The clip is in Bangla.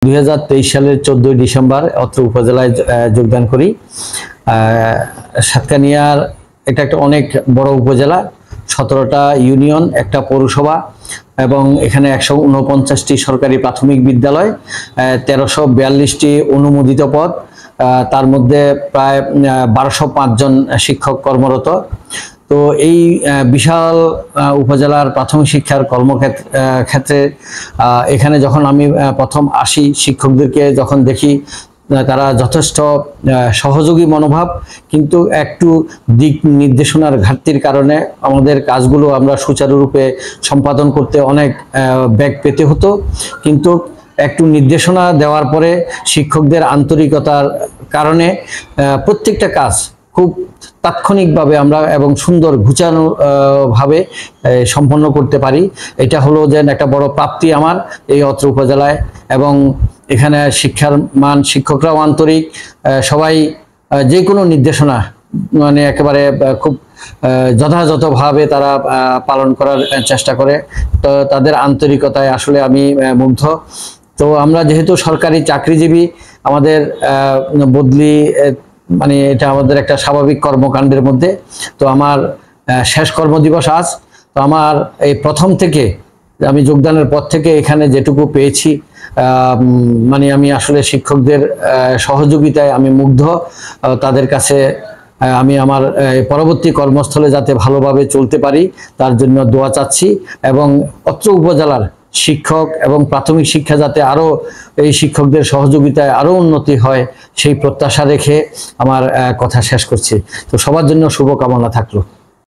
2023 সালের 14 ডিসেম্বর অত্র উপজেলায় যোগদান করি। সাতকানিয়ার এটা একটা অনেক বড় উপজেলা, 17টা ইউনিয়ন, একটা পৌরসভা এবং এখানে 149টি সরকারি প্রাথমিক বিদ্যালয়, 1342টি অনুমোদিত পদ, তার মধ্যে প্রায় 1205 জন শিক্ষক কর্মরত। তো এই বিশাল উপজেলার প্রাথমিক শিক্ষার কর্মক্ষেত্রে এখানে যখন আমি প্রথম আসি, শিক্ষকদেরকে যখন দেখি তারা যথেষ্ট সহযোগী মনোভাব, কিন্তু একটু দিক নির্দেশনার ঘাটতির কারণে আমাদের কাজগুলো আমরা সুচারুরূপে সম্পাদন করতে অনেক বেগ পেতে হতো। কিন্তু একটু নির্দেশনা দেওয়ার পরে শিক্ষকদের আন্তরিকতার কারণে প্রত্যেকটা কাজ খুব তাৎক্ষণিকভাবে আমরা এবং সুন্দর ঘুচানো ভাবে সম্পন্ন করতে পারি। এটা হলো যে একটা বড় প্রাপ্তি আমার এই অত্র উপজেলায়। এবং এখানে শিক্ষার মান, শিক্ষকরাও আন্তরিক, সবাই যে কোনো নির্দেশনা মানে একেবারে খুব যথাযথভাবে তারা পালন করার চেষ্টা করে। তো তাদের আন্তরিকতায় আসলে আমি মুগ্ধ। তো আমরা যেহেতু সরকারি চাকরিজীবী, আমাদের বদলি মানে এটা আমাদের একটা স্বাভাবিক কর্মকাণ্ডের মধ্যে। তো আমার শেষ কর্মদিবস আজ। তো আমার এই প্রথম থেকে আমি যোগদানের পর থেকে এখানে যেটুকু পেয়েছি, মানে আমি আসলে শিক্ষকদের সহযোগিতায় আমি মুগ্ধ। তাদের কাছে আমি আমার পরবর্তী কর্মস্থলে যাতে ভালোভাবে চলতে পারি তার জন্য দোয়া চাচ্ছি, এবং অত্র উপজেলার শিক্ষক এবং প্রাথমিক শিক্ষা যাতে আরও এই শিক্ষকদের সহযোগিতায় আরও উন্নতি হয় সেই প্রত্যাশা রেখে আমার কথা শেষ করছি। তো সবার জন্য শুভকামনা থাকলো।